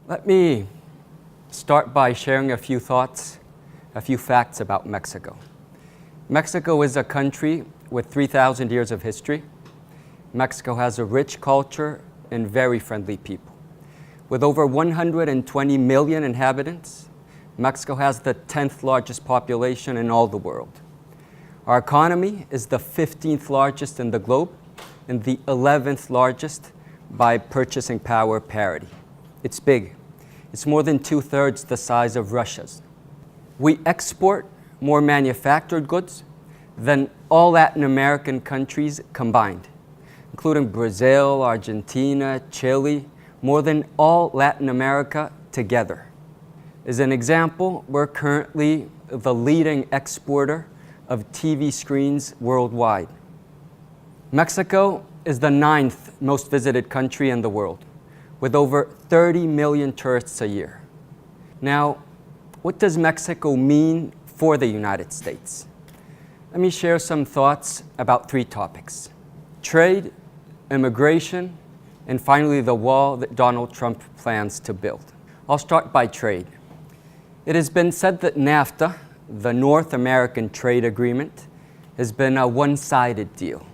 Let me start by sharing a few thoughts, a few facts about Mexico. Mexico is a country with 3,000 years of history. Mexico has a rich culture and very friendly people. With over 120 million inhabitants, Mexico has the 10th largest population in all the world. Our economy is the 15th largest in the globe and the 11th largest by purchasing power parity. It's big. It's more than 2/3 the size of Russia's. We export more manufactured goods than all Latin American countries combined, including Brazil, Argentina, Chile, more than all Latin America together. As an example, we're currently the leading exporter of TV screens worldwide. Mexico is the 9th most visited country in the world, with over 30 million tourists a year. Now, what does Mexico mean for the United States? Let me share some thoughts about 3 topics: trade, immigration, and finally the wall that Donald Trump plans to build. I'll start by trade. It has been said that NAFTA, the North American Trade Agreement, has been a one-sided deal,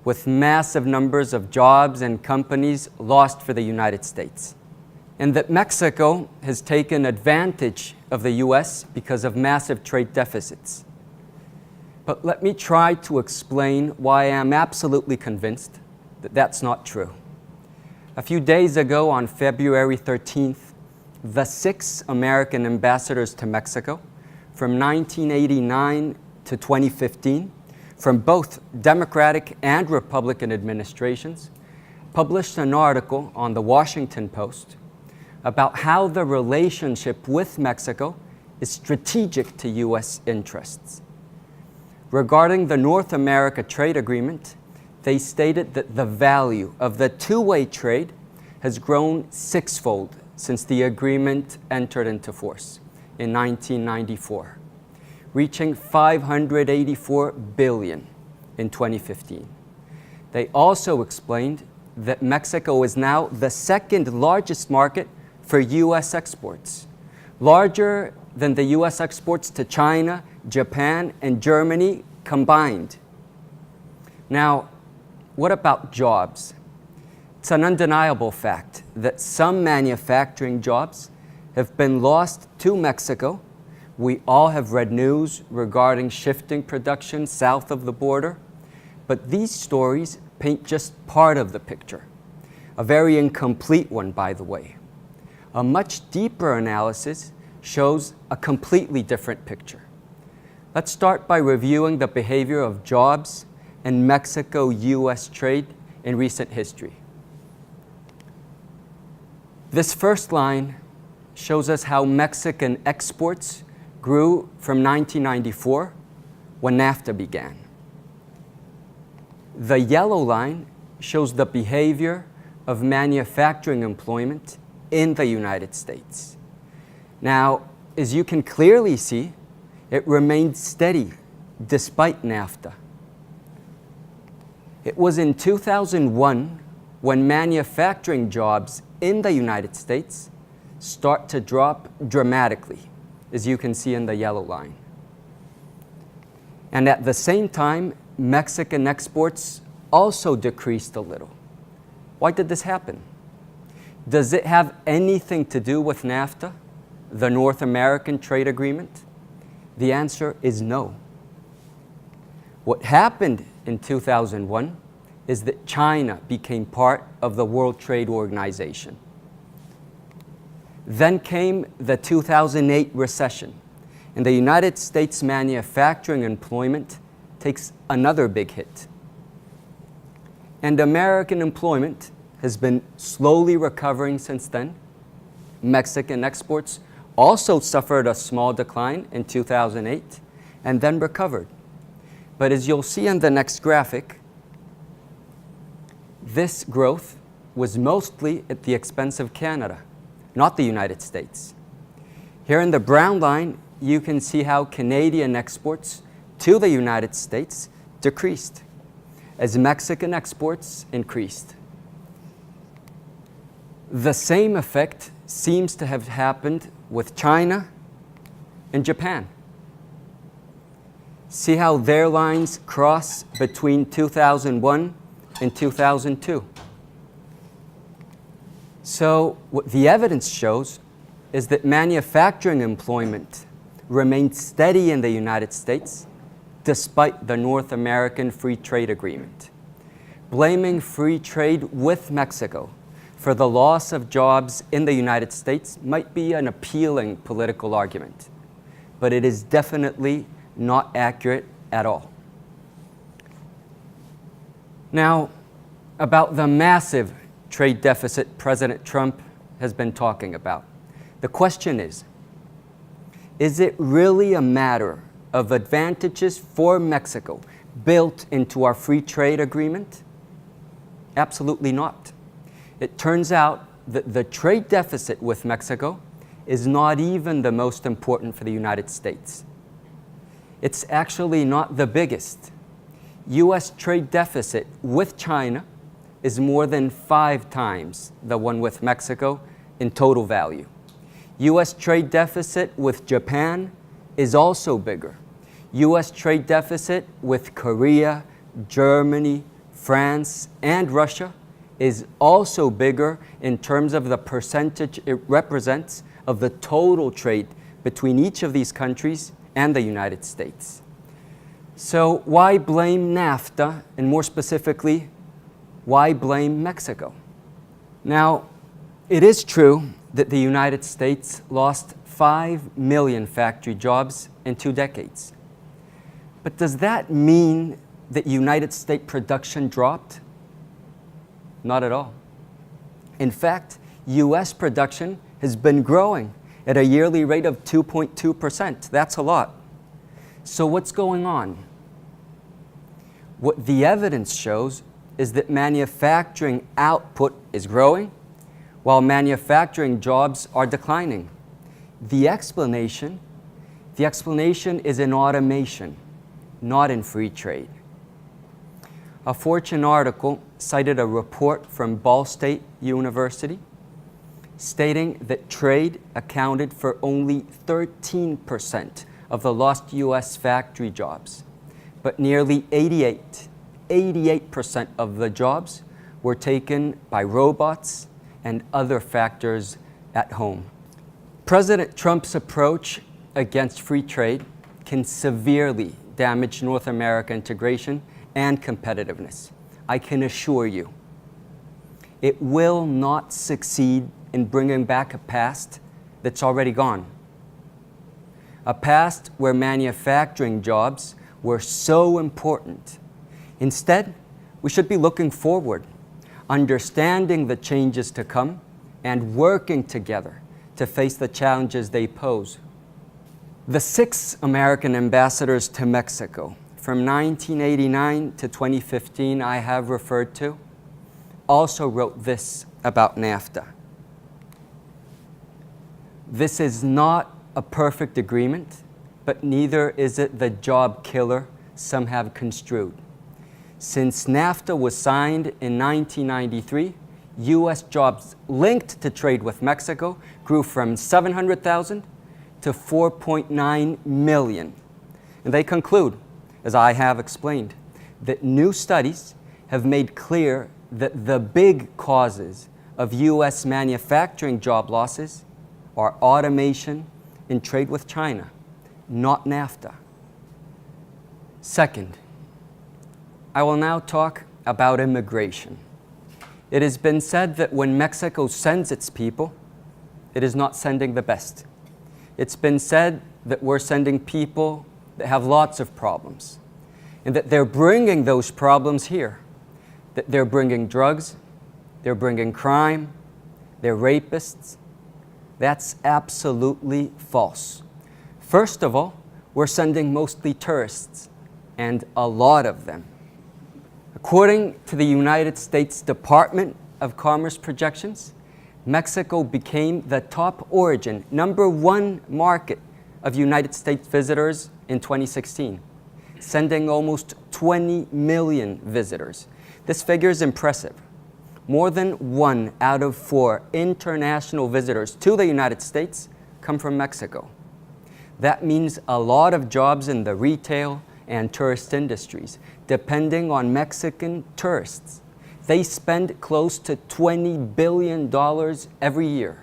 with massive numbers of jobs and companies lost for the United States, and that Mexico has taken advantage of the US because of massive trade deficits. But let me try to explain why I am absolutely convinced that that's not true. A few days ago, on February 13th, the 6 American ambassadors to Mexico from 1989 to 2015, from both Democratic and Republican administrations, published an article on the Washington Post about how the relationship with Mexico is strategic to US interests. Regarding the North America Trade Agreement, they stated that the value of the two-way trade has grown 6-fold since the agreement entered into force in 1994, reaching $584 billion in 2015. They also explained that Mexico is now the 2nd largest market for US exports, larger than the US exports to China, Japan, and Germany combined. Now, what about jobs? It's an undeniable fact that some manufacturing jobs have been lost to Mexico. We all have read news regarding shifting production south of the border, but these stories paint just part of the picture, a very incomplete one, by the way. A much deeper analysis shows a completely different picture. Let's start by reviewing the behavior of jobs and Mexico-US trade in recent history. This first line shows us how Mexican exports grew from 1994, when NAFTA began. The yellow line shows the behavior of manufacturing employment in the United States. Now, as you can clearly see, it remained steady despite NAFTA. It was in 2001 when manufacturing jobs in the United States start to drop dramatically, as you can see in the yellow line. And at the same time, Mexican exports also decreased a little. Why did this happen? Does it have anything to do with NAFTA, the North American Trade Agreement? The answer is no. What happened in 2001 is that China became part of the World Trade Organization. Then came the 2008 recession, and the United States manufacturing employment takes another big hit. And American employment has been slowly recovering since then. Mexican exports also suffered a small decline in 2008 and then recovered. But as you'll see in the next graphic, this growth was mostly at the expense of Canada, not the United States. Here in the brown line, you can see how Canadian exports to the United States decreased as Mexican exports increased. The same effect seems to have happened with China and Japan. See how their lines cross between 2001 and 2002. So what the evidence shows is that manufacturing employment remained steady in the United States despite the North American Free Trade Agreement. Blaming free trade with Mexico for the loss of jobs in the United States might be an appealing political argument, but it is definitely not accurate at all. Now, about the massive trade deficit President Trump has been talking about. The question is it really a matter of advantages for Mexico built into our free trade agreement? Absolutely not. It turns out that the trade deficit with Mexico is not even the most important for the United States. It's actually not the biggest. U.S. trade deficit with China is more than 5 times the one with Mexico in total value. U.S. trade deficit with Japan is also bigger. U.S. trade deficit with Korea, Germany, France, and Russia is also bigger in terms of the percentage it represents of the total trade between each of these countries and the United States. So why blame NAFTA, and more specifically, why blame Mexico? Now, it is true that the United States lost 5 million factory jobs in 2 decades. But does that mean that United States production dropped? Not at all. In fact, U.S. production has been growing at a yearly rate of 2.2%. That's a lot. So what's going on? What the evidence shows is that manufacturing output is growing while manufacturing jobs are declining. The explanation is in automation, not in free trade. A Fortune article cited a report from Ball State University stating that trade accounted for only 13% of the lost U.S. factory jobs, but nearly 88% of the jobs were taken by robots and other factors at home. President Trump's approach against free trade can severely damage North America integration and competitiveness. I can assure you, it will not succeed in bringing back a past that's already gone. A past where manufacturing jobs were so important. Instead, we should be looking forward, understanding the changes to come, and working together to face the challenges they pose. The 6 American ambassadors to Mexico from 1989 to 2015 I have referred to also wrote this about NAFTA. This is not a perfect agreement, but neither is it the job killer some have construed. Since NAFTA was signed in 1993, U.S. jobs linked to trade with Mexico grew from 700,000 to 4.9 million. And they conclude, as I have explained, that new studies have made clear that the big causes of U.S. manufacturing job losses are automation and trade with China, not NAFTA. Second, I will now talk about immigration. It has been said that when Mexico sends its people, it is not sending the best. It's been said that we're sending people that have lots of problems, and that they're bringing those problems here, that they're bringing drugs, they're bringing crime, they're rapists. That's absolutely false. First of all, we're sending mostly tourists, and a lot of them. According to the United States Department of Commerce projections, Mexico became the top origin, #1 market of United States visitors in 2016, sending almost 20 million visitors. This figure is impressive. more than 1 out of 4 international visitors to the United States come from Mexico. That means a lot of jobs in the retail and tourist industries, depending on Mexican tourists. They spend close to $20 billion every year.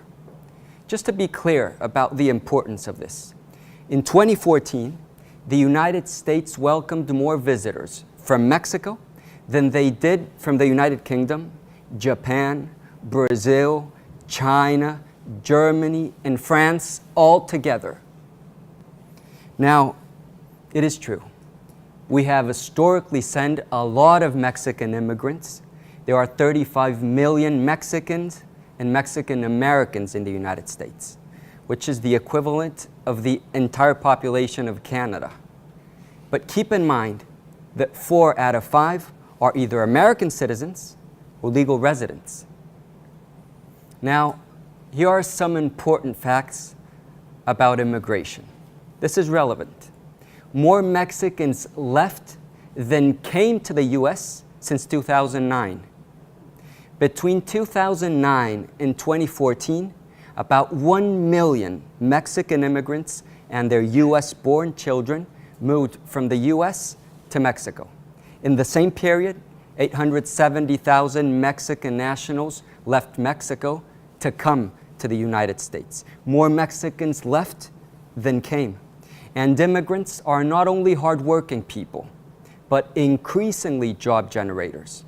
Just to be clear about the importance of this, in 2014, the United States welcomed more visitors from Mexico than they did from the United Kingdom, Japan, Brazil, China, Germany, and France all together. Now, it is true. We have historically sent a lot of Mexican immigrants. There are 35 million Mexicans and Mexican Americans in the United States, which is the equivalent of the entire population of Canada. But keep in mind that 4 out of 5 are either American citizens or legal residents. Now, here are some important facts about immigration. This is relevant. More Mexicans left than came to the U.S. since 2009. Between 2009 and 2014, about 1 million Mexican immigrants and their U.S.-born children moved from the U.S. to Mexico. In the same period, 870,000 Mexican nationals left Mexico to come to the United States. More Mexicans left than came. And immigrants are not only hardworking people, but increasingly job generators.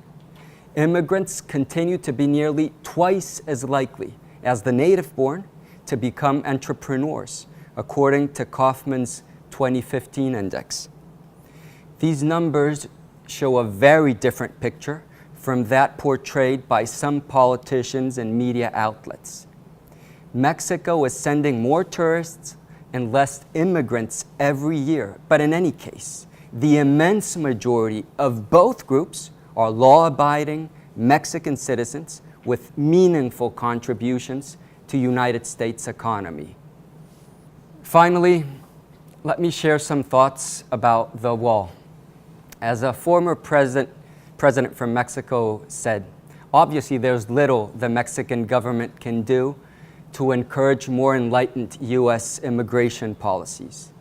Immigrants continue to be nearly twice as likely as the native-born to become entrepreneurs, according to Kaufman's 2015 index. These numbers show a very different picture from that portrayed by some politicians and media outlets. Mexico is sending more tourists and less immigrants every year, but in any case, the immense majority of both groups are law-abiding Mexican citizens with meaningful contributions to United States economy. Finally, let me share some thoughts about the wall. As a former president from Mexico said, obviously there's little the Mexican government can do to encourage more enlightened U.S. immigration policies.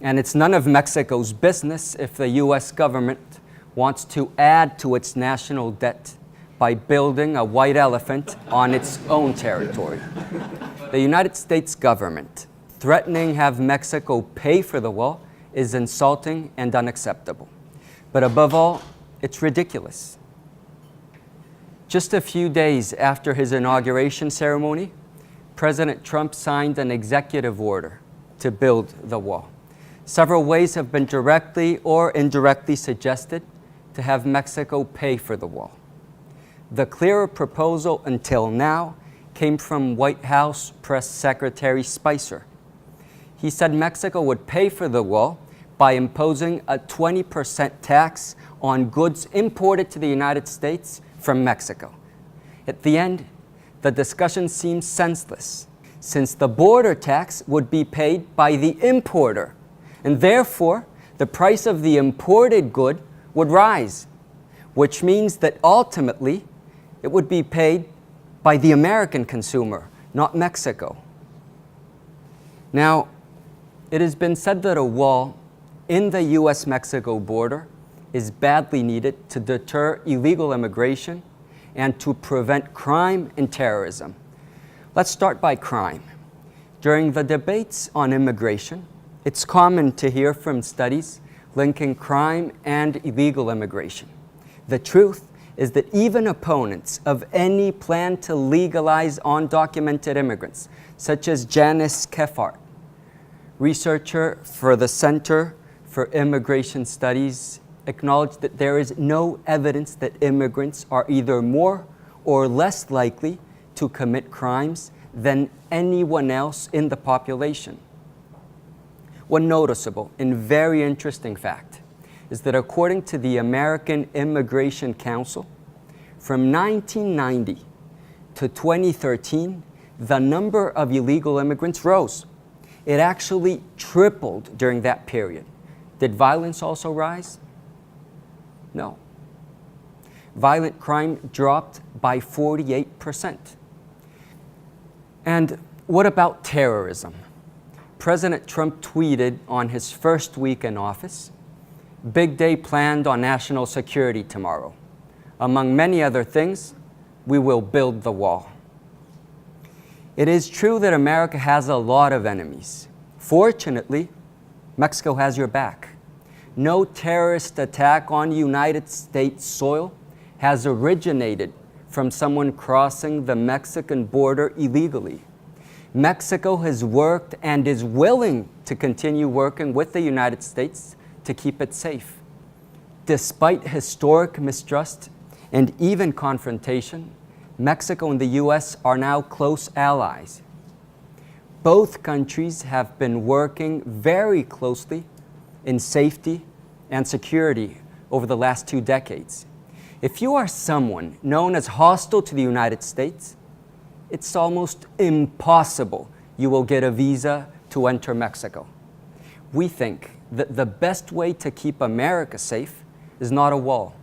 And it's none of Mexico's business if the U.S. government wants to add to its national debt by building a white elephant on its own territory. The United States government threatening to have Mexico pay for the wall is insulting and unacceptable. But above all, it's ridiculous. Just a few days after his inauguration ceremony, President Trump signed an executive order to build the wall. Several ways have been directly or indirectly suggested to have Mexico pay for the wall. The clearer proposal until now came from White House Press Secretary Spicer. He said Mexico would pay for the wall by imposing a 20% tax on goods imported to the United States from Mexico. At the end, the discussion seems senseless, since the border tax would be paid by the importer, and therefore the price of the imported good would rise, which means that ultimately it would be paid by the American consumer, not Mexico. Now, it has been said that a wall in the U.S.-Mexico border is badly needed to deter illegal immigration and to prevent crime and terrorism. Let's start by crime. During the debates on immigration, it's common to hear from studies linking crime and illegal immigration. The truth is that even opponents of any plan to legalize undocumented immigrants, such as Janice Kefart, researcher for the Center for Immigration Studies, acknowledge that there is no evidence that immigrants are either more or less likely to commit crimes than anyone else in the population. One noticeable and very interesting fact is that according to the American Immigration Council, from 1990 to 2013, the number of illegal immigrants rose. It actually tripled during that period. Did violence also rise? No. violent crime dropped by 48%. And what about terrorism? President Trump tweeted on his first week in office, "Big day planned on national security tomorrow. Among many other things, we will build the wall." It is true that America has a lot of enemies. Fortunately, Mexico has your back. No terrorist attack on United States soil has originated from someone crossing the Mexican border illegally. Mexico has worked and is willing to continue working with the United States to keep it safe. Despite historic mistrust and even confrontation, Mexico and the U.S. are now close allies. Both countries have been working very closely in safety and security over the last 2 decades. If you are someone known as hostile to the United States, it's almost impossible you will get a visa to enter Mexico. We think that the best way to keep America safe is not a wall,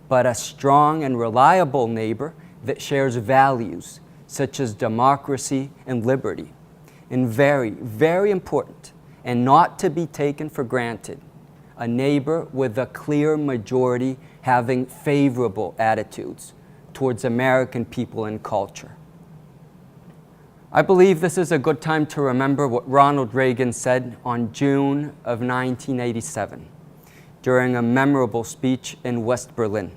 but a strong and reliable neighbor that shares values such as democracy and liberty. And very, very important, and not to be taken for granted, a neighbor with a clear majority having favorable attitudes towards American people and culture. I believe this is a good time to remember what Ronald Reagan said on June of 1987 during a memorable speech in West Berlin.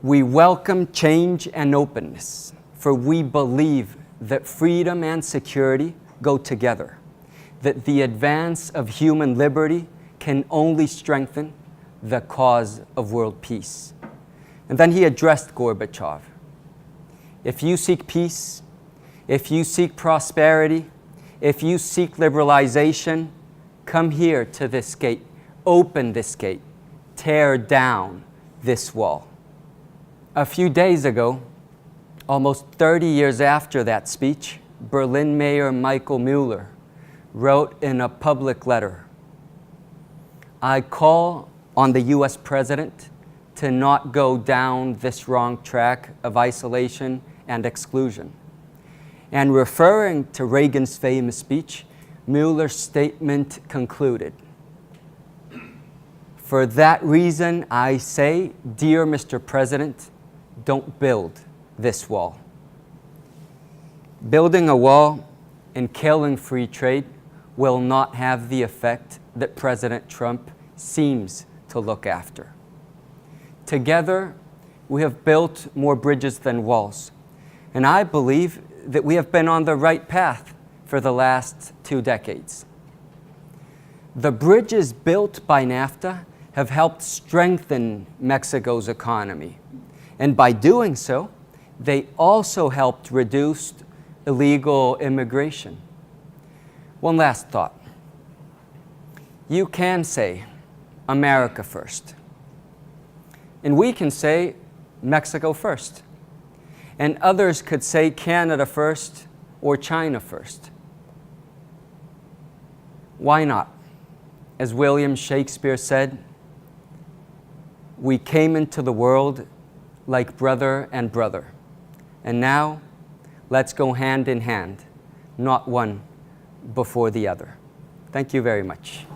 "We welcome change and openness, for we believe that freedom and security go together, that the advance of human liberty can only strengthen the cause of world peace." And then he addressed Gorbachev. "If you seek peace, if you seek prosperity, if you seek liberalization, come here to this gate, open this gate, tear down this wall." A few days ago, almost 30 years after that speech, Berlin Mayor Michael Müller wrote in a public letter, "I call on the U.S. President to not go down this wrong track of isolation and exclusion." And referring to Reagan's famous speech, Mueller's statement concluded, "For that reason, I say, dear Mr. President, don't build this wall." Building a wall and killing free trade will not have the effect that President Trump seems to look after. Together, we have built more bridges than walls, and I believe that we have been on the right path for the last 2 decades. The bridges built by NAFTA have helped strengthen Mexico's economy, and by doing so, they also helped reduce illegal immigration. One last thought. You can say America first, and we can say Mexico first, and others could say Canada first or China first. Why not? As William Shakespeare said, "We came into the world like brother and brother, and now let's go hand in hand, not one before the other." Thank you very much.